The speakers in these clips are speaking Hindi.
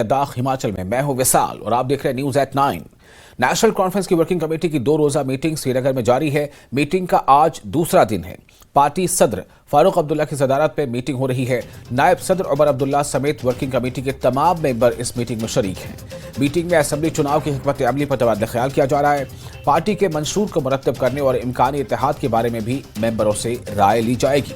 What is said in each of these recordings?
लद्दाख हिमाचल में। मैं हूं विशाल और आप देख रहे हैं न्यूज एट 9। नेशनल कॉन्फ्रेंस की वर्किंग कमेटी की 2 रोजा मीटिंग श्रीनगर में जारी है। मीटिंग का आज दूसरा दिन है। पार्टी सदर फारूक अब्दुल्ला की सदारत में मीटिंग हो रही है। नायब सदर उमर अब्दुल्ला समेत वर्किंग कमेटी के तमाम मेंबर इस मीटिंग में शरीक हैं। मीटिंग में असेंबली चुनाव की हिकमत अमली पर तबादला ख्याल किया जा रहा है। पार्टी के मंशूर को मुरत्तब करने और इम्कानी इत्तेहाद के बारे में भी मेंबरों से राय ली जाएगी।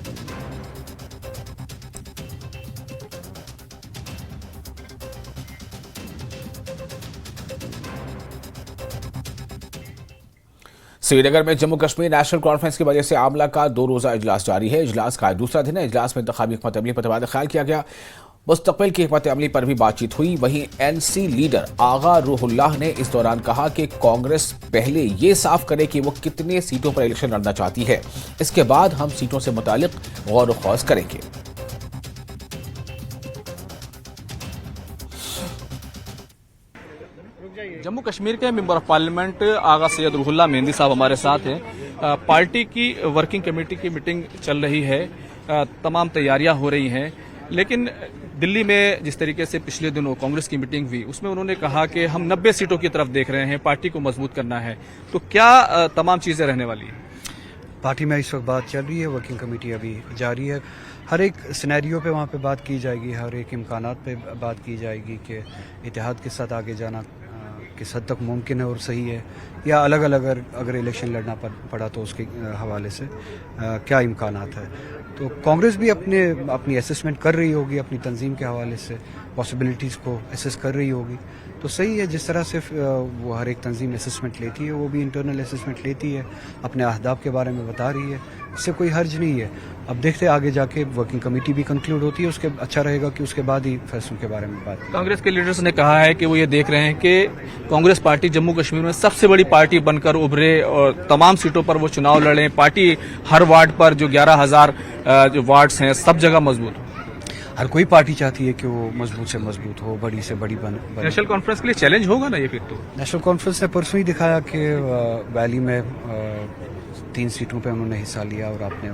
श्रीनगर में जम्मू कश्मीर नेशनल कॉन्फ्रेंस की वजह से आमला का 2 रोजा इजलास जारी है। इजलास का दूसरा दिन है। इजलास में इंतखाबी हिकमत अमली पर तबादला ख्याल किया गया। मुस्तकबिल की हिकमत अमली पर भी बातचीत हुई। वहीं एनसी लीडर आगा रूहुल्लाह ने इस दौरान कहा कि कांग्रेस पहले ये साफ करे कि वो कितने सीटों पर इलेक्शन लड़ना चाहती है, इसके बाद हम सीटों से मुतालिक गौर व खौज करेंगे। जम्मू कश्मीर के मेंबर ऑफ पार्लियामेंट आगा सैयद रूहुल्लाह मेहंदी साहब हमारे साथ हैं। पार्टी की वर्किंग कमेटी की मीटिंग चल रही है, तमाम तैयारियां हो रही हैं, लेकिन दिल्ली में जिस तरीके से पिछले दिनों कांग्रेस की मीटिंग हुई उसमें उन्होंने कहा कि हम 90 सीटों की तरफ देख रहे हैं, पार्टी को मजबूत करना है। तो क्या तमाम चीजें रहने वाली हैं? पार्टी में इस वक्त बात चल रही है, वर्किंग कमेटी अभी जारी है। हर एक सिनेरियो पे वहाँ पे बात की जाएगी, हर एक इम्कानात पे बात की जाएगी कि इत्तेहाद के साथ आगे जाना किस हद तक मुमकिन है और सही है, या अलग अलग अगर इलेक्शन लड़ना पड़ा तो उसके हवाले से क्या इम्कानात है। तो कांग्रेस भी अपनी असेसमेंट कर रही होगी, अपनी तंजीम के हवाले से पॉसिबिलिटीज़ को असेस कर रही होगी। तो सही है, जिस तरह से वो हर एक तंजीम असेसमेंट लेती है, वो भी इंटरनल असेसमेंट लेती है, अपने अहदाफ के बारे में बता रही है, इससे कोई हर्ज नहीं है। अब देखते हैं आगे जाके वर्किंग कमेटी भी कंक्लूड होती है, उसके अच्छा रहेगा कि उसके बाद ही फैसलों के बारे में बात की। कांग्रेस के लीडर्स ने कहा है कि वो ये देख रहे हैं कि कांग्रेस पार्टी जम्मू कश्मीर में सबसे बड़ी पार्टी बनकर उभरे और तमाम सीटों पर वो चुनाव लड़े। पार्टी हर वार्ड पर जो 11,000 जो वार्ड्स हैं सब जगह मजबूत हो। हर कोई पार्टी चाहती है कि वो मजबूत से मजबूत हो, बड़ी से बड़ी बने। नेशनल कॉन्फ्रेंस के लिए चैलेंज होगा ना ये फिर? तो नेशनल कॉन्फ्रेंस ने परसों ही दिखाया कि वैली में 3 सीटों पे उन्होंने हिस्सा लिया, और आपने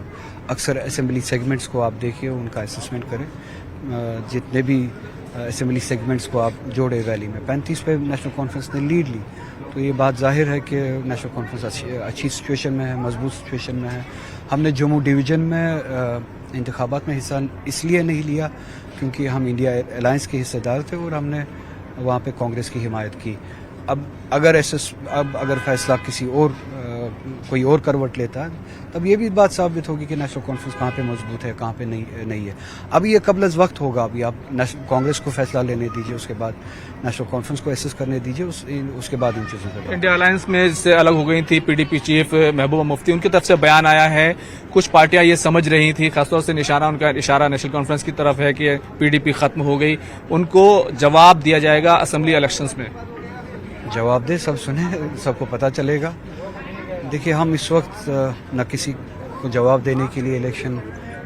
अक्सर असेंबली सेगमेंट्स को आप देखिए, उनका असेसमेंट करें। जितने भी असेंबली सेगमेंट्स को आप जोड़े वैली में 35 पे नेशनल कॉन्फ्रेंस ने लीड ली। तो ये बात जाहिर है कि नेशनल कॉन्फ्रेंस अच्छी सिचुएशन में है, मजबूत सिचुएशन में है। हमने जम्मू डिवीज़न में इंतखाबात में हिस्सा इसलिए नहीं लिया क्योंकि हम इंडिया अलायंस के हिस्सेदार थे और हमने वहाँ पे कांग्रेस की हिमायत की। अब अगर फैसला किसी और कोई और करवट लेता है, तब ये भी बात साबित होगी कि नेशनल कॉन्फ्रेंस कहाँ पे मजबूत है, कहाँ पे नहीं है। अभी ये कबल वक्त होगा, अभी आप कांग्रेस को फैसला लेने दीजिए, उसके बाद नेशनल कॉन्फ्रेंस को एसेस करने दीजिए, उसके बाद इन चीज़ों पर। इंडिया अलायंस में से अलग हो गई थी पीडीपी चीफ महबूबा मुफ्ती, उनकी तरफ से बयान आया है। कुछ पार्टियां ये समझ रही थी, खासतौर से उनका इशारा नेशनल कॉन्फ्रेंस की तरफ है कि पीडीपी खत्म हो गई, उनको जवाब दिया जाएगा असेंबली इलेक्शंस में। जवाब दे, सब सुने, सबको पता चलेगा। देखिए, हम इस वक्त न किसी को जवाब देने के लिए इलेक्शन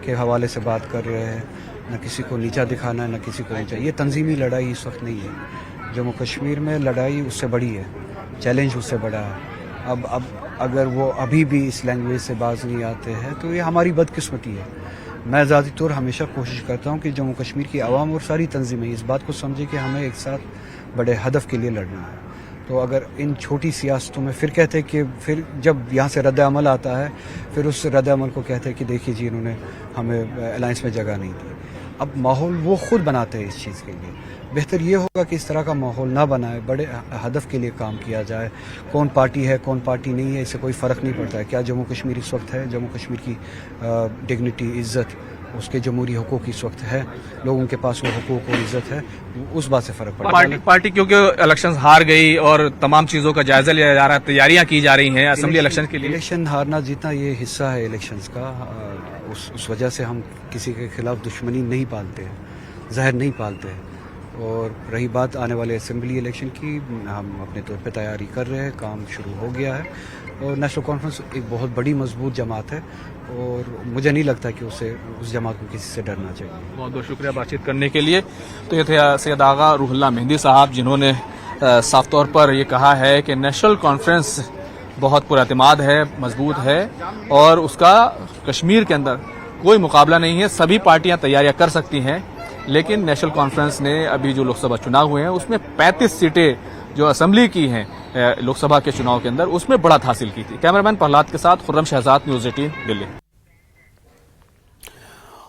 के हवाले से बात कर रहे हैं, न किसी को नीचा दिखाना है, न किसी को ऊंचा। ये तंजीमी लड़ाई इस वक्त नहीं है। जम्मू कश्मीर में लड़ाई उससे बड़ी है, चैलेंज उससे बड़ा है। अब अगर वो अभी भी इस लैंग्वेज से बाज नहीं आते हैं तो ये हमारी बदकिस्मती है। मैं ज़ाती तौर हमेशा कोशिश करता हूँ कि जम्मू कश्मीर की आवाम और सारी तंजीमें इस बात को समझे कि हमें एक साथ बड़े हदफ के लिए लड़ना है। तो अगर इन छोटी सियासतों में फिर कहते हैं कि फिर जब यहाँ से रद्द अमल आता है, फिर उस रद्द अमल को कहते हैं कि देखिए जी, इन्होंने हमें अलायंस में जगह नहीं दी। अब माहौल वो खुद बनाते हैं इस चीज़ के लिए। बेहतर ये होगा कि इस तरह का माहौल ना बनाए, बड़े हदफ के लिए काम किया जाए। कौन पार्टी है, कौन पार्टी नहीं है, इससे कोई फ़र्क नहीं पड़ता है। क्या जम्मू कश्मीर इस वक्त है, जम्मू कश्मीर की डिग्निटी, इज़्ज़त, उसके जमहूरी हकूक़ इस वक्त है, लोगों के पास वो हकूक़ और इज़्ज़त है, उस बात से फ़र्क पड़ता है। पार्टी क्योंकि इलेक्शंस हार गई और तमाम चीज़ों का जायजा लिया जा रहा है, तैयारियां की जा रही हैं असेंबली इलेक्शन के लिए। इलेक्शन हारना जीतना ये हिस्सा है इलेक्शंस का। उस वजह से हम किसी के खिलाफ दुश्मनी नहीं पालते हैं, जहर नहीं पालते हैं। और रही बात आने वाले असेंबली इलेक्शन की, हम अपने तौर पे तैयारी कर रहे हैं, काम शुरू हो गया है। और नेशनल कॉन्फ्रेंस एक बहुत बड़ी मजबूत जमात है और मुझे नहीं लगता कि उस जमात को किसी से डरना चाहिए। बहुत बहुत शुक्रिया बातचीत करने के लिए। तो ये थे सैयद आगा रूहुल्लाह मेहंदी साहब, जिन्होंने साफ तौर पर ये कहा है कि नेशनल कॉन्फ्रेंस बहुत पुरअतिमाद है, मजबूत है और उसका कश्मीर के अंदर कोई मुकाबला नहीं है। सभी पार्टियां तैयारियां कर सकती हैं, लेकिन नेशनल कॉन्फ्रेंस ने अभी जो लोकसभा चुनाव हुए हैं उसमें 35 सीटें जो असेंबली की हैं लोकसभा के चुनाव के अंदर, उसमें बढ़त हासिल की थी। कैमरामैन प्रहलाद के साथ खुर्रम शहजाद, न्यूज़ 18 दिल्ली।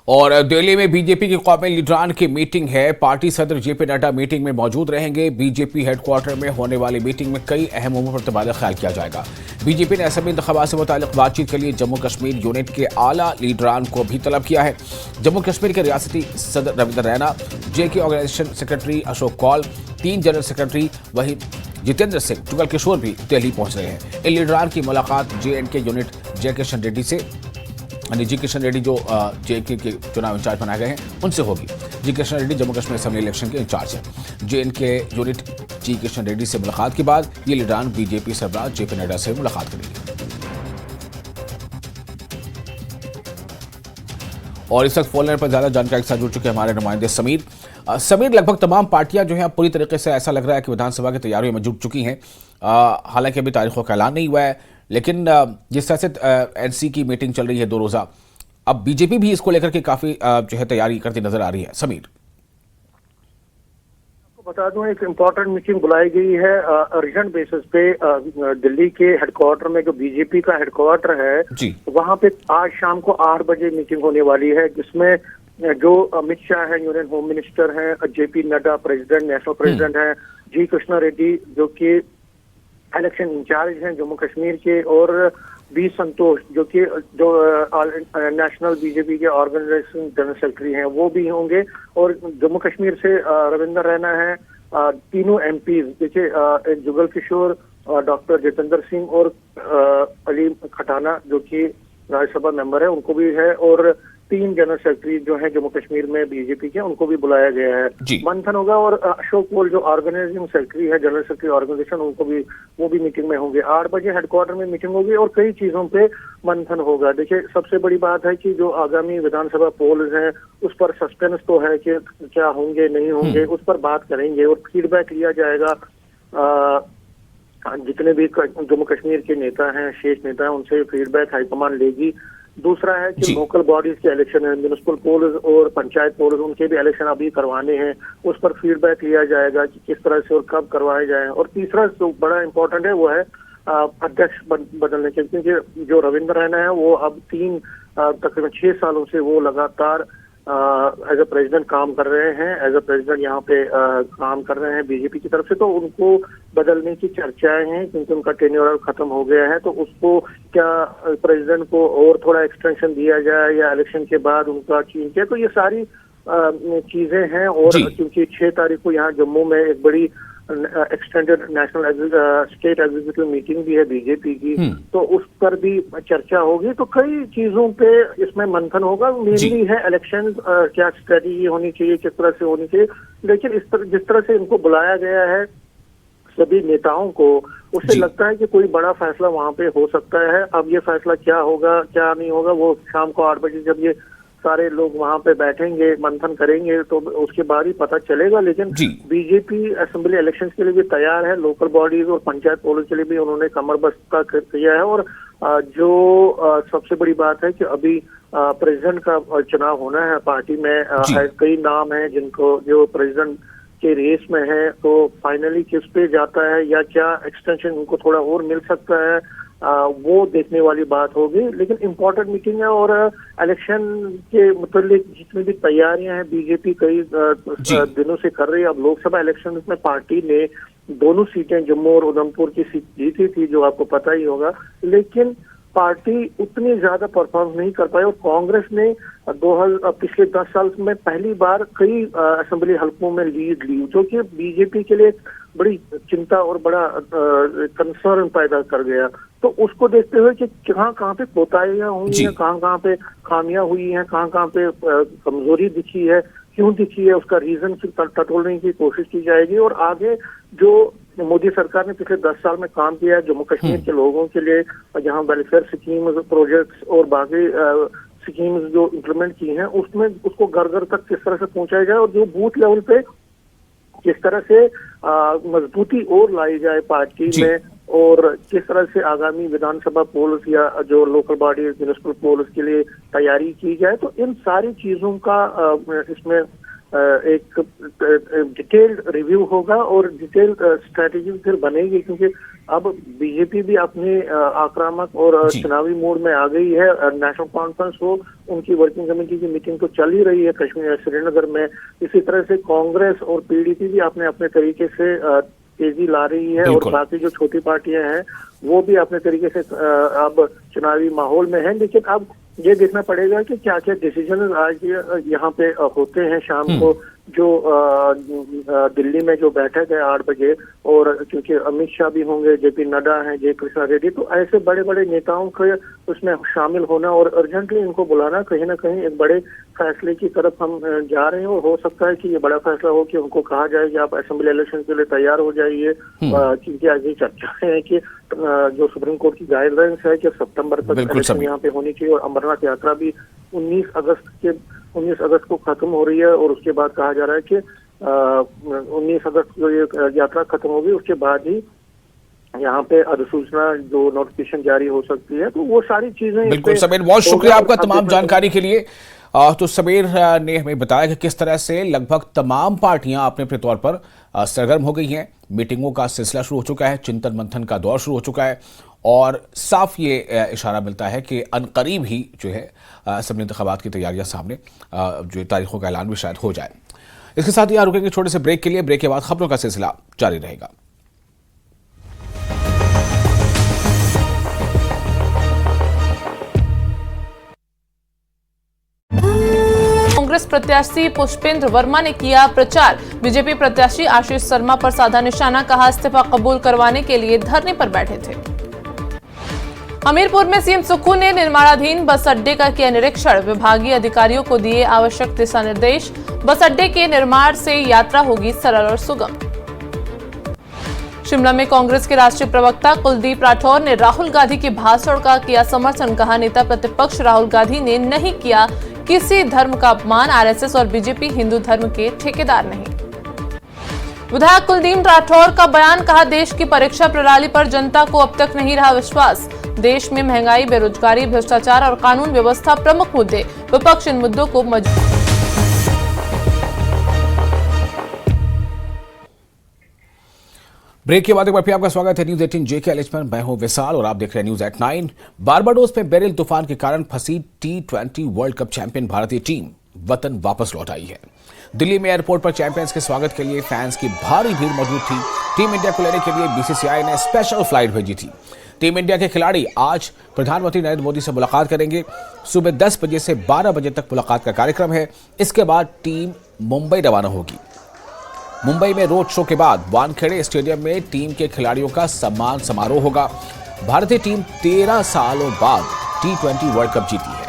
और दिल्ली में बीजेपी की कौमी लीडरान की मीटिंग है। पार्टी सदर जेपी नड्डा मीटिंग में मौजूद रहेंगे। बीजेपी हेडक्वार्टर में होने वाली मीटिंग में कई अहम उमूर पर तबादला ख्याल किया जाएगा। बीजेपी ने असेंबली इंतखाबात से मुताल्लिक बातचीत के लिए जम्मू कश्मीर यूनिट के आला लीडरान को भी तलब किया है। जम्मू कश्मीर के रियासती सदर Ravinder Raina, JK organisation secretary Ashok Kaul, 3 general secretary वही जितेंद्र सिंह, जुगल किशोर भी दिल्ली पहुंच रहे हैं। इन लीडरान की मुलाकात JNK यूनिट जय किशन रेड्डी से, जी किशन रेड्डी जो JK के चुनाव इंचार्ज बनाए गए हैं उनसे होगी। जी किशन रेड्डी जम्मू कश्मीर असेंबली इलेक्शन के इंचार्ज हैं। JNK यूनिट जी किशन रेड्डी से मुलाकात के बाद ये लीडरान बीजेपी सरबराह जेपी नड्डा से मुलाकात करेंगे। और इस वक्त फोन लाइन पर ज्यादा जानकारी के साथ जुड़ चुके हमारे नुमाइंदे समीर। समीर, लगभग तमाम पार्टियां जो है पूरी तरीके से ऐसा लग रहा है कि विधानसभा की तैयारियों में जुट चुकी हैं। हालांकि अभी तारीखों का ऐलान नहीं हुआ है, लेकिन जिस तरह से NC की मीटिंग चल रही है 2 रोजा, अब बीजेपी भी इसको लेकर के काफी जो है तैयारी करती नजर आ रही है। समीर, आपको बता दूं, एक इम्पोर्टेंट मीटिंग बुलाई गई है अर्जेंट बेसिस पे दिल्ली के हेडक्वार्टर में, जो बीजेपी का हेडक्वार्टर है जी, वहां पे आज शाम को 8 बजे मीटिंग होने वाली है, जिसमें जो अमित शाह है, यूनियन होम मिनिस्टर हैं, JP Nadda president, national president हैं, जी कृष्णा रेड्डी जो कि इलेक्शन इंचार्ज हैं जम्मू कश्मीर के, और बी संतोष जो कि नेशनल बीजेपी के ऑर्गेनाइजेशन जनरल सेक्रेटरी हैं, वो भी होंगे। और जम्मू कश्मीर से रविंद्र रैना है, तीनों MPs देखिए, जुगल किशोर, डॉक्टर जितेंद्र सिंह और अली खटाना जो कि राज्यसभा मेंबर है, उनको भी है, और 3 जनरल सेक्रेटरी जो हैं जम्मू कश्मीर में बीजेपी के, उनको भी बुलाया गया है। मंथन होगा। और अशोक कोल जो ऑर्गेनाइजिंग सेक्रेटरी है, जनरल सेक्रेटरी ऑर्गेनाइजेशन, वो भी मीटिंग में होंगे। 8 बजे हेडक्वार्टर में मीटिंग होगी और कई चीजों पे मंथन होगा। देखिए, सबसे बड़ी बात है कि जो आगामी विधानसभा पोल्स हैं उस पर सस्पेंस तो है कि क्या होंगे नहीं होंगे, उस पर बात करेंगे और फीडबैक लिया जाएगा। जितने भी जम्मू कश्मीर के नेता हैं, शीर्ष नेता हैं, उनसे फीडबैक हाईकमान लेगी। दूसरा है कि लोकल बॉडीज के इलेक्शन है, म्युनिसिपल पोल्स और पंचायत पोल्स, उनके भी इलेक्शन अभी करवाने हैं, उस पर फीडबैक लिया जाएगा कि किस तरह से और कब करवाए जाएं। और तीसरा जो बड़ा इंपॉर्टेंट है वो है अध्यक्ष बदलने के, क्योंकि जो रविंद्र रैना है वो अब तकरीबन 6 सालों से वो लगातार एज ए प्रेसिडेंट काम कर रहे हैं, एज ए प्रेसिडेंट यहाँ पे काम कर रहे हैं बीजेपी की तरफ से, तो उनको बदलने की चर्चाएं हैं क्योंकि उनका टेन्योर खत्म हो गया है। तो उसको क्या प्रेसिडेंट को और थोड़ा एक्सटेंशन दिया जाए या इलेक्शन के बाद उनका चेंज किया, तो ये सारी चीजें हैं। और क्योंकि 6 तारीख को यहाँ जम्मू में एक बड़ी extended national state executive meeting भी है बीजेपी की, तो उस पर भी चर्चा होगी। तो कई चीजों पे इसमें मंथन होगा। मेनली है इलेक्शन, क्या स्ट्रेटेजी होनी चाहिए, किस तरह से होनी चाहिए। लेकिन जिस तरह से इनको बुलाया गया है सभी नेताओं को, उससे लगता है कि कोई बड़ा फैसला वहां पे हो सकता है। अब ये फैसला क्या होगा क्या नहीं होगा वो शाम को 8 बजे जब ये सारे लोग वहां पे बैठेंगे, मंथन करेंगे, तो उसके बाद ही पता चलेगा। लेकिन बीजेपी असेंबली इलेक्शंस के लिए भी तैयार है, लोकल बॉडीज और पंचायत पोल्स के लिए भी उन्होंने कमर बस्ता किया है। और जो सबसे बड़ी बात है कि अभी प्रेसिडेंट का चुनाव होना है पार्टी में, कई नाम हैं जिनको जो प्रेसिडेंट के रेस में है, तो फाइनली किस पे जाता है या क्या एक्सटेंशन उनको थोड़ा और मिल सकता है, वो देखने वाली बात होगी। लेकिन इम्पोर्टेंट मीटिंग है और इलेक्शन के मतलब जितनी भी तैयारियां हैं बीजेपी कई दिनों से कर रही है। अब लोकसभा इलेक्शन में पार्टी ने 2 सीटें जम्मू और उधमपुर की सीट जीती थी, जो आपको पता ही होगा, लेकिन पार्टी उतनी ज्यादा परफॉर्म नहीं कर पाई। और कांग्रेस ने पिछले 10 साल में पहली बार कई असेंबली हलकों में लीड ली, जो कि बीजेपी के लिए बड़ी चिंता और बड़ा कंसर्न पैदा कर गया। तो उसको देखते हुए कि कहाँ पे कोताहियां हुई हैं, कहाँ पे खामियां हुई हैं, कहाँ पे कमजोरी दिखी है, क्यों दिखी है, उसका रीजन टटोलने की कोशिश की जाएगी। और आगे जो मोदी सरकार ने पिछले 10 साल में काम किया है जम्मू कश्मीर के लोगों के लिए, जहाँ वेलफेयर स्कीम्स, प्रोजेक्ट्स और बाकी स्कीम्स जो इम्प्लीमेंट की हैं, उसमें उसको घर घर तक किस तरह से पहुंचाया जाए और जो बूथ लेवल पे किस तरह से मजबूती और लाई जाए पार्टी में, और किस तरह से आगामी विधानसभा पोल्स या जो लोकल बॉडी म्युनिसिपल पोल्स के लिए तैयारी की जाए। तो इन सारी चीजों का इसमें एक डिटेल्ड रिव्यू होगा और डिटेल्ड स्ट्रेटेजी फिर बनेगी, क्योंकि अब बीजेपी भी अपने आक्रामक और चुनावी मोड में आ गई है। नेशनल कॉन्फ्रेंस हो, उनकी वर्किंग कमेटी की मीटिंग तो चल ही रही है कश्मीर श्रीनगर में। इसी तरह से कांग्रेस और पीडीपी भी अपने अपने तरीके से तेजी ला रही है और बाकी जो छोटी पार्टियां हैं वो भी अपने तरीके से अब चुनावी माहौल में हैं। लेकिन अब ये देखना पड़ेगा कि क्या क्या डिसीजन आज यहाँ पे होते हैं शाम को, जो दिल्ली में जो बैठक है 8 बजे, और क्योंकि अमित शाह भी होंगे, जेपी नड्डा हैं, जय कृष्णा रेड्डी, तो ऐसे बड़े बड़े नेताओं के उसमें शामिल होना और अर्जेंटली इनको बुलाना कहीं ना कहीं एक बड़े फैसले की तरफ हम जा रहे हैं। और हो सकता है कि ये बड़ा फैसला हो कि उनको कहा जाए कि आप असेंबली इलेक्शन के लिए तैयार हो जाइए, क्योंकि आज ये चर्चा है कि जो सुप्रीम कोर्ट की गाइडलाइंस है कि सितंबर तक इलेक्शन यहाँ पे होनी चाहिए, और अमरनाथ यात्रा भी 19 अगस्त को खत्म हो रही है, और उसके बाद कहा जा रहा है कि 19 अगस्त को ये यात्रा खत्म होगी, उसके बाद ही यहाँ पे अधिसूचना जो नोटिफिकेशन जारी हो सकती है। तो वो सारी चीजें बिल्कुल। समीर, बहुत शुक्रिया आपका तमाम जानकारी के लिए। तो समीर ने हमें बताया कि किस तरह से लगभग तमाम पार्टियां अपने अपने तौर पर सरगर्म हो गई हैं। मीटिंगों का सिलसिला शुरू हो चुका है, चिंतन मंथन का दौर शुरू हो चुका है, और साफ ये इशारा मिलता है कि अनकरीब ही जो है असेंबली इंतखाबात की तैयारियां सामने, जो तारीखों का ऐलान भी शायद हो जाए। इसके साथ ही यहाँ रुकेंगे छोटे से ब्रेक के लिए। ब्रेक के बाद खबरों का सिलसिला जारी रहेगा। कांग्रेस प्रत्याशी पुष्पेंद्र वर्मा ने किया प्रचार। बीजेपी प्रत्याशी आशीष शर्मा पर साधा निशाना, कहा इस्तीफा कबूल करवाने के लिए धरने पर बैठे थे। हमीरपुर में सीएम सुक्खू ने निर्माणाधीन बस अड्डे का किया निरीक्षण, विभागीय अधिकारियों को दिए आवश्यक दिशा निर्देश। बस अड्डे के निर्माण से यात्रा होगी सरल और सुगम। शिमला में कांग्रेस के राष्ट्रीय प्रवक्ता कुलदीप राठौर ने राहुल गांधी के भाषण का किया समर्थन, कहा नेता प्रतिपक्ष राहुल गांधी ने नहीं किया किसी धर्म का अपमान, आरएसएस और बीजेपी हिंदू धर्म के ठेकेदार नहीं। विधायक कुलदीप राठौर का बयान, कहा देश की परीक्षा प्रणाली पर जनता को अब तक नहीं रहा विश्वास। देश में महंगाई, बेरोजगारी, भ्रष्टाचार और कानून व्यवस्था प्रमुख मुद्दे, विपक्ष इन मुद्दों को ब्रेक के बाद एक बार फिर आपका स्वागत है न्यूज 18 जेके एलिच में। मैं हूं विशाल और आप देख रहे हैं न्यूज एट 9। बारबाडोस में बेरिल तूफान के कारण फंसी T20 वर्ल्ड कप चैंपियन भारतीय टीम वतन वापस लौट आई है। दिल्ली में एयरपोर्ट पर चैंपियंस के स्वागत के लिए फैंस की भारी भीड़ मौजूद थी। टीम इंडिया को लेने के लिए बीसीसीआई ने स्पेशल फ्लाइट भेजी थी। टीम इंडिया के खिलाड़ी आज प्रधानमंत्री नरेंद्र मोदी से मुलाकात करेंगे। सुबह 10 बजे से 12 बजे तक मुलाकात का कार्यक्रम है। इसके बाद टीम मुंबई रवाना होगी। मुंबई में रोड शो के बाद वानखेड़े स्टेडियम में टीम के खिलाड़ियों का सम्मान समारोह होगा। भारतीय टीम 13 सालों बाद T20 वर्ल्ड कप जीती है।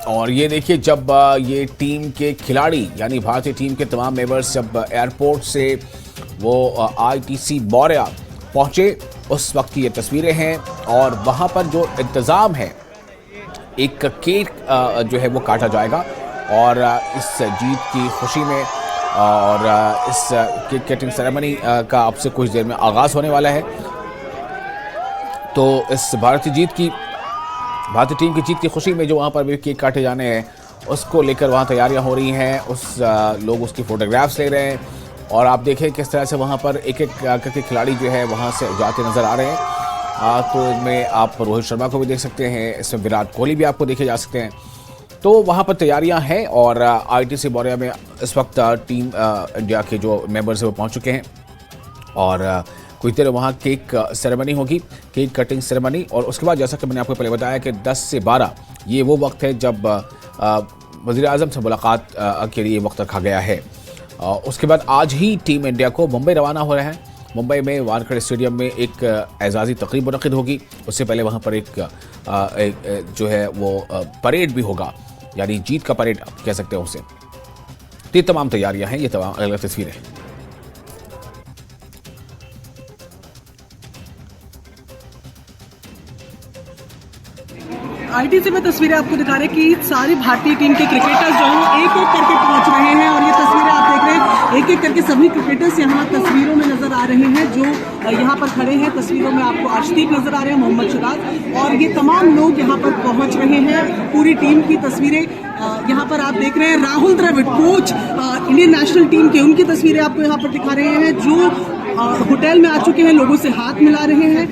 और ये देखिए, जब ये टीम के खिलाड़ी यानी भारतीय टीम के तमाम मेंबर्स जब एयरपोर्ट से वो ITC मौर्या पहुंचे, उस वक्त की ये तस्वीरें हैं। और वहां पर जो इंतज़ाम है, एक केक जो है वो काटा जाएगा और इस जीत की खुशी में, और इस केक कटिंग सेरेमनी का अब से कुछ देर में आगाज़ होने वाला है। तो इस भारतीय टीम की जीत की खुशी में जो वहाँ पर भी केक काटे जाने हैं, उसको लेकर वहाँ तैयारियां हो रही हैं। लोग उसकी फोटोग्राफ्स ले रहे हैं, और आप देखें किस तरह से वहाँ पर एक एक करके खिलाड़ी जो है वहाँ से जाते नज़र आ रहे हैं। तो इसमें आप रोहित शर्मा को भी देख सकते हैं, इसमें विराट कोहली भी आपको देखे जा सकते हैं। तो वहाँ पर तैयारियाँ हैं, और ITC मौर्या में इस वक्त टीम इंडिया के जो मेंबर्स हैं वो पहुँच चुके हैं। और कुछ देर वहाँ केक सेरेमनी होगी, केक कटिंग सेरेमनी। और उसके बाद जैसा कि मैंने आपको पहले बताया कि 10 से 12 ये वो वक्त है जब वज़ीर आज़म से मुलाकात के लिए वक्त रखा गया है। उसके बाद आज ही टीम इंडिया को मुंबई रवाना हो रहे हैं। मुंबई में वानखेड़े स्टेडियम में एक एजाज़ी तकरीब मुनक़िद होगी। उससे पहले वहाँ पर एक जो है वो परेड भी होगा, यानी जीत का परेड आप कह सकते हैं उसे। ये तमाम तैयारियाँ हैं, ये तमाम अलग अलग तस्वीरें हैं। आईटीसी में तस्वीरें आपको दिखा रहे हैं कि सारी भारतीय टीम के क्रिकेटर्स जो हैं एक एक करके पहुंच रहे हैं और ये तस्वीरें आप देख रहे हैं एक एक करके सभी क्रिकेटर्स यहाँ तस्वीरों में नजर आ रहे हैं जो यहाँ पर खड़े हैं। तस्वीरों में आपको अर्शदीप नजर आ रहे हैं, मोहम्मद सिराज और ये तमाम लोग यहाँ पर पहुंच रहे हैं। पूरी टीम की तस्वीरें यहाँ पर आप देख रहे हैं। Rahul Dravid coach Indian national team के, उनकी तस्वीरें आपको यहाँ पर दिखा रहे हैं जो होटल में आ चुके हैं, लोगों से हाथ मिला रहे हैं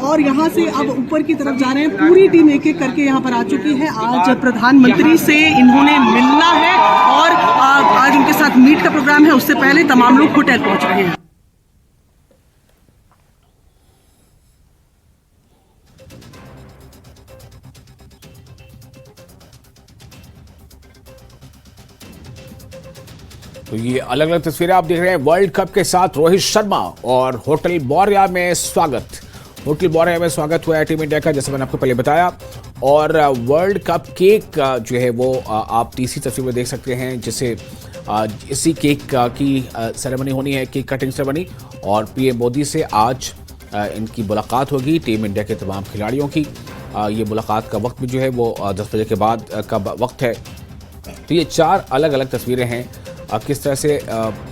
और यहाँ से अब ऊपर की तरफ जा रहे हैं। पूरी टीम एक एक करके यहाँ पर आ चुकी है। आज प्रधानमंत्री से इन्होंने मिलना है और आज उनके साथ मीट का प्रोग्राम है। उससे पहले तमाम लोग होटल पहुंच रहे हैं। तो ये अलग अलग तस्वीरें आप देख रहे हैं। वर्ल्ड कप के साथ रोहित शर्मा और होटल मौर्या में स्वागत। होटल मौर्या में स्वागत हुआ है टीम इंडिया का, जैसे मैंने आपको पहले बताया। और वर्ल्ड कप केक जो है वो आप तीसरी तस्वीर में देख सकते हैं, जिसे इसी केक की सेरेमनी होनी है, केक कटिंग सेरेमनी। और पीएम मोदी से आज इनकी मुलाकात होगी, टीम इंडिया के तमाम खिलाड़ियों की। ये मुलाकात का वक्त भी जो है वो 10 बजे के बाद का वक्त है। तो ये 4 अलग अलग तस्वीरें हैं किस तरह से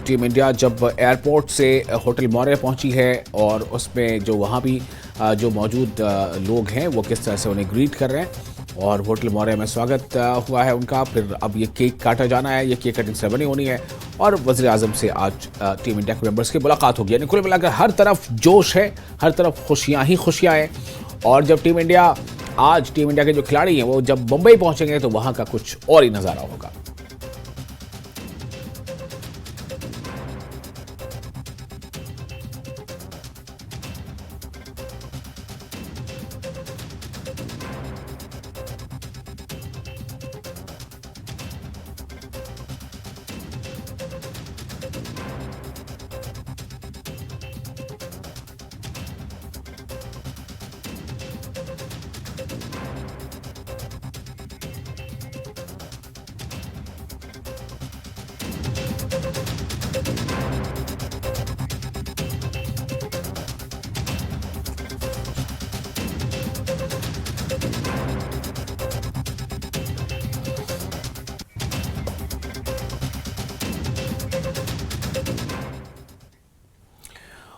टीम इंडिया जब एयरपोर्ट से होटल मौर्या पहुंची है और उसमें जो वहाँ भी जो मौजूद लोग हैं वो किस तरह से उन्हें ग्रीट कर रहे हैं और होटल मौर्या में स्वागत हुआ है उनका। फिर अब ये केक काटा जाना है, ये केक कटिंग सेरेमनी होनी है और वज़ीर-ए-आज़म से आज टीम इंडिया के मेंबर्स की मुलाकात होगी। यानी कुल मिलाकर हर तरफ जोश है, हर तरफ खुशियाँ ही खुशियाँ हैं। और जब टीम इंडिया के जो खिलाड़ी हैं वो जब मुंबई पहुँचेंगे तो वहाँ का कुछ और ही नज़ारा होगा।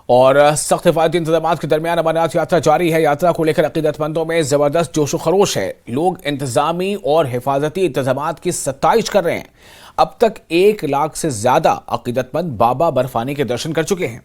और सख्त हिफाजती इंतजाम के दरमियान अमरनाथ यात्रा जारी है। यात्रा को लेकर अकीदतमंदों में जबरदस्त जोशो खरोश है। लोग इंतजामी और हिफाजती इंतजामात की सताइश कर रहे हैं। अब तक 1 लाख से ज्यादा अकीदतमंद बाबा बर्फानी के दर्शन कर चुके हैं।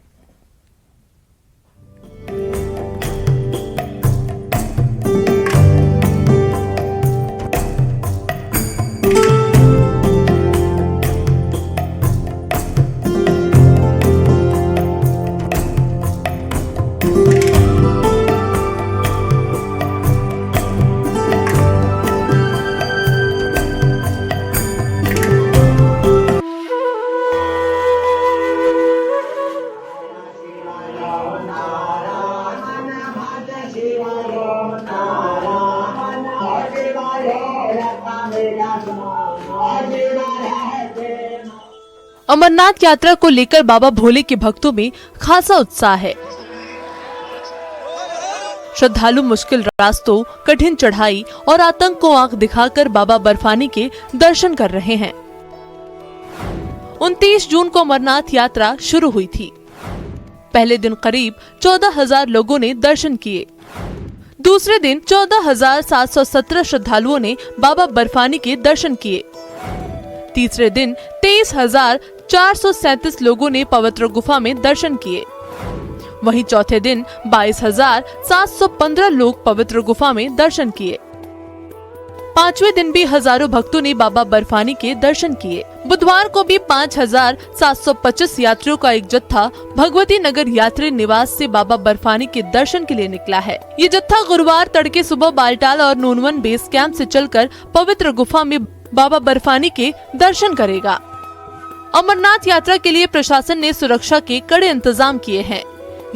अमरनाथ यात्रा को लेकर बाबा भोले के भक्तों में खासा उत्साह है। श्रद्धालु मुश्किल रास्तों, कठिन चढ़ाई और आतंक को आंख दिखाकर बाबा बर्फानी के दर्शन कर रहे हैं। 29 जून को अमरनाथ यात्रा शुरू हुई थी। पहले दिन करीब 14,000 लोगों ने दर्शन किए। दूसरे दिन 14,717 श्रद्धालुओं ने बाबा बर्फानी के दर्शन किए। तीसरे दिन 23,437 लोगों ने पवित्र गुफा में दर्शन किए। वहीं चौथे दिन 22,715 लोग पवित्र गुफा में दर्शन किए। पांचवें दिन भी हजारों भक्तों ने बाबा बर्फानी के दर्शन किए। बुधवार को भी 5,725 यात्रियों का एक जत्था भगवती नगर यात्री निवास से बाबा बर्फानी के दर्शन के लिए निकला है। ये जत्था गुरुवार तड़के सुबह बालटाल और नूनवन बेस कैंप से चलकर पवित्र गुफा में बाबा बर्फानी के दर्शन करेगा। अमरनाथ यात्रा के लिए प्रशासन ने सुरक्षा के कड़े इंतजाम किए हैं।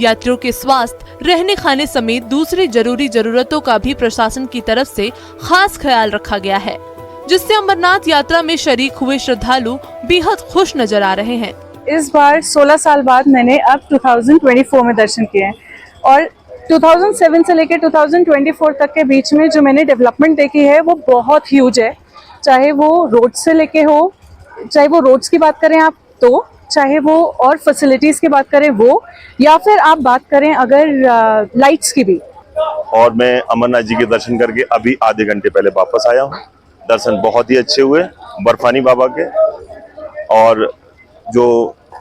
यात्रियों के स्वास्थ्य, रहने खाने समेत दूसरी जरूरी जरूरतों का भी प्रशासन की तरफ से खास ख्याल रखा गया है, जिससे अमरनाथ यात्रा में शरीक हुए श्रद्धालु बेहद खुश नजर आ रहे हैं। इस बार 16 साल बाद मैंने अब 2024 में दर्शन किए हैं और 2007 से लेकर 2024 तक के बीच में जो मैंने डेवलपमेंट देखी है वो बहुत ह्यूज है। चाहे वो रोड से लेके हो, चाहे वो रोड्स की बात करें आप तो, चाहे वो और फैसिलिटीज़ की बात करें वो, या फिर आप बात करें अगर लाइट्स की भी। और मैं अमरनाथ जी के दर्शन करके अभी आधे घंटे पहले वापस आया हूँ। दर्शन बहुत ही अच्छे हुए बर्फानी बाबा के। और जो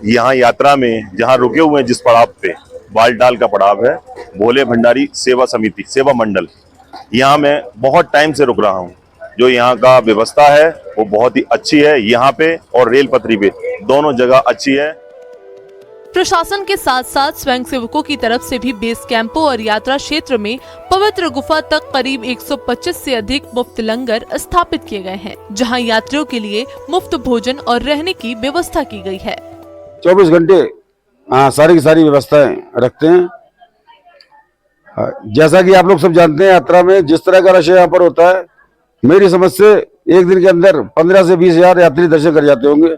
यहाँ यात्रा में जहाँ रुके हुए हैं जिस पड़ाव पे, बालटाल का पड़ाव है, भोले भंडारी सेवा समिति सेवा मंडल, यहाँ मैं बहुत टाइम से रुक रहा हूँ। जो यहाँ का व्यवस्था है वो बहुत ही अच्छी है यहाँ पे, और रेल पटरी पे दोनों जगह अच्छी है। प्रशासन के साथ साथ स्वयंसेवकों की तरफ से भी बेस कैंपों और यात्रा क्षेत्र में पवित्र गुफा तक करीब 125 से अधिक मुफ्त लंगर स्थापित किए गए हैं, जहां यात्रियों के लिए मुफ्त भोजन और रहने की व्यवस्था की गई है। 24 घंटे सारी की सारी व्यवस्थाएं रखते हैं। जैसा कि आप लोग सब जानते हैं, यात्रा में जिस तरह का रश यहाँ पर होता है, मेरी समझ से एक दिन के अंदर 15 से 20 हजार यात्री दर्शन कर जाते होंगे।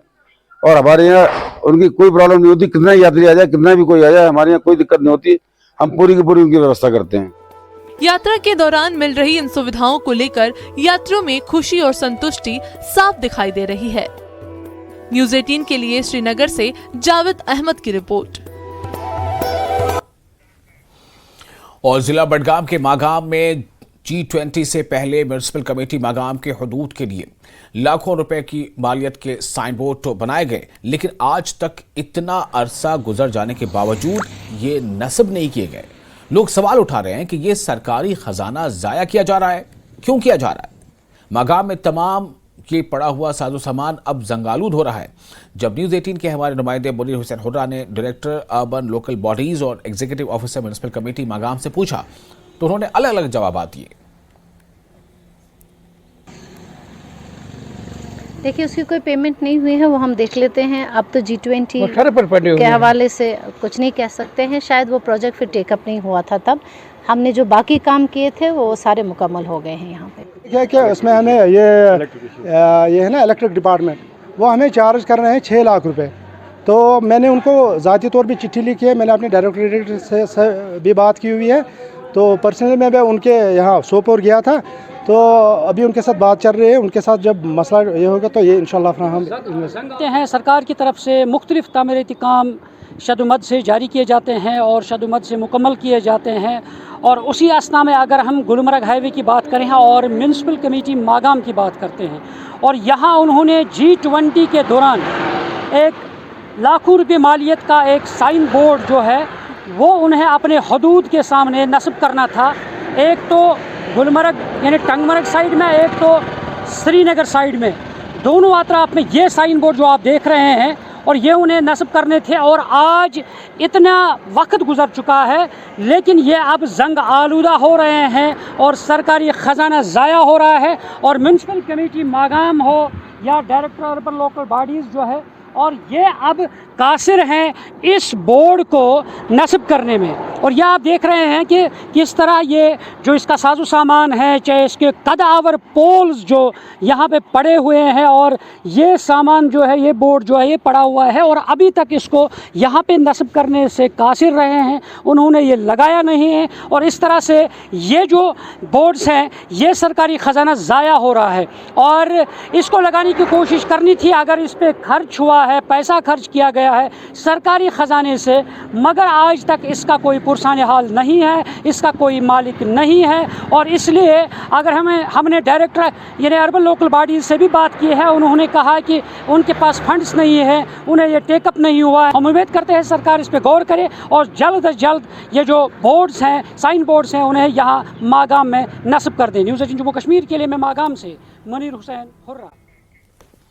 और हमारे यहाँ उनकी कोई प्रॉब्लम नहीं होती, कितना यात्री आ जाए, कितना भी कोई आ जाए, हमारे यहाँ कोई दिक्कत नहीं होती। हम पूरी की पूरी उनकी व्यवस्था करते हैं। यात्रा के दौरान मिल रही इन सुविधाओं को लेकर यात्रियों में खुशी और संतुष्टि साफ दिखाई दे रही है। न्यूज़ 18 के लिए श्रीनगर से जावेद अहमद की रिपोर्ट। और जिला बडगाम के मागाम में G20 से पहले म्युनिसिपल कमेटी मागाम के हुदूद के लिए लाखों रुपए की मालियत के साइन बोर्ड तो बनाए गए, लेकिन आज तक इतना अरसा गुजर जाने के बावजूद ये नस्ब नहीं किए गए। लोग सवाल उठा रहे हैं कि ये सरकारी खजाना जाया किया जा रहा है, क्यों किया जा रहा है। मागाम में तमाम ये पड़ा हुआ साजो सामान अब जंगालूद हो रहा है। जब न्यूज़ 18 के हमारे नुमाइंदे मुनीर हुसैन हुर्रा ने डायरेक्टर अर्बन लोकल बॉडीज और executive officer municipal committee Magam से पूछा तो उन्होंने अलग अलग जवाब दिए। देखिए, उसकी कोई पेमेंट नहीं हुई है, वो हम देख लेते हैं। अब तो G20 के हवाले से कुछ नहीं कह सकते हैं। शायद वो प्रोजेक्ट फिर टेकअप नहीं हुआ था, तब हमने जो बाकी काम किए थे वो सारे मुकम्मल हो गए हैं। यहाँ पे क्या उसमें हमें ये है ना इलेक्ट्रिक डिपार्टमेंट, वो हमें चार्ज कर रहे हैं 6 लाख रुपए। तो मैंने उनको ज़ाती तौर पे चिट्ठी लिखी है, मैंने अपने डायरेक्टरेट से भी बात की हुई है। तो पर्सनली मैं उनके यहाँ सोपोर गया था, तो अभी उनके साथ बात चल रही है। उनके साथ जब मसला ये होगा तो ये इंशाल्लाह हम जानते हैं। सरकार की तरफ से मुख्तलिफ तामीराती काम शदुमद से जारी किए जाते हैं और शदुमद से मुकम्मल किए जाते हैं। और उसी असना में अगर हम गुलमर्ग हाईवे की बात करें और म्युनिसिपल कमेटी मागाम की बात करते हैं, और यहाँ उन्होंने G20 के दौरान एक लाखों रुपये मालियत का एक साइन बोर्ड जो है वो उन्हें अपने हदूद के सामने नस्ब करना था। एक तो गुलमर्ग यानी टंगमर्ग साइड में, एक तो श्रीनगर साइड में, दोनों अतराफ में ये साइन बोर्ड जो आप देख रहे हैं, और ये उन्हें नस्ब करने थे। और आज इतना वक्त गुजर चुका है, लेकिन ये अब जंग आलूदा हो रहे हैं और सरकारी ख़जाना ज़ाया हो रहा है। और म्युनिसिपल कमेटी मागाम हो या डायरेक्टर अर्बन लोकल बॉडीज़ जो है, और ये अब कासिर हैं इस बोर्ड को नस्ब करने में। और यह आप देख रहे हैं कि किस तरह ये जो इसका साजो सामान है, चाहे इसके कदावर पोल्स जो यहाँ पे पड़े हुए हैं, और ये सामान जो है, ये बोर्ड जो है ये पड़ा हुआ है, और अभी तक इसको यहाँ पे नस्ब करने से कासिर रहे हैं, उन्होंने ये लगाया नहीं है। और इस तरह से ये जो बोर्ड्स हैं ये सरकारी ख़जाना ज़ाया हो रहा है, और इसको लगाने की कोशिश करनी थी। अगर इस पर खर्च हुआ है, पैसा खर्च किया गया है सरकारी ख़जाने से, मगर आज तक इसका कोई पुरसान हाल नहीं है, इसका कोई मालिक नहीं है। और इसलिए अगर हमने डायरेक्टर यानी अर्बन लोकल बॉडीज़ से भी बात की है, उन्होंने कहा कि उनके पास फंड्स नहीं है, उन्हें ये टेकअप नहीं हुआ है। हम उम्मीद करते हैं सरकार इस पर गौर करे और जल्द अज जल्द ये जो बोर्ड्स हैं, साइन बोर्ड्स हैं, उन्हें यहाँ मागाम में नस्ब कर दें। न्यूज़ 18 जम्मू कश्मीर के लिए मैं मागाम से मुनीर हुसैन हुर्रा।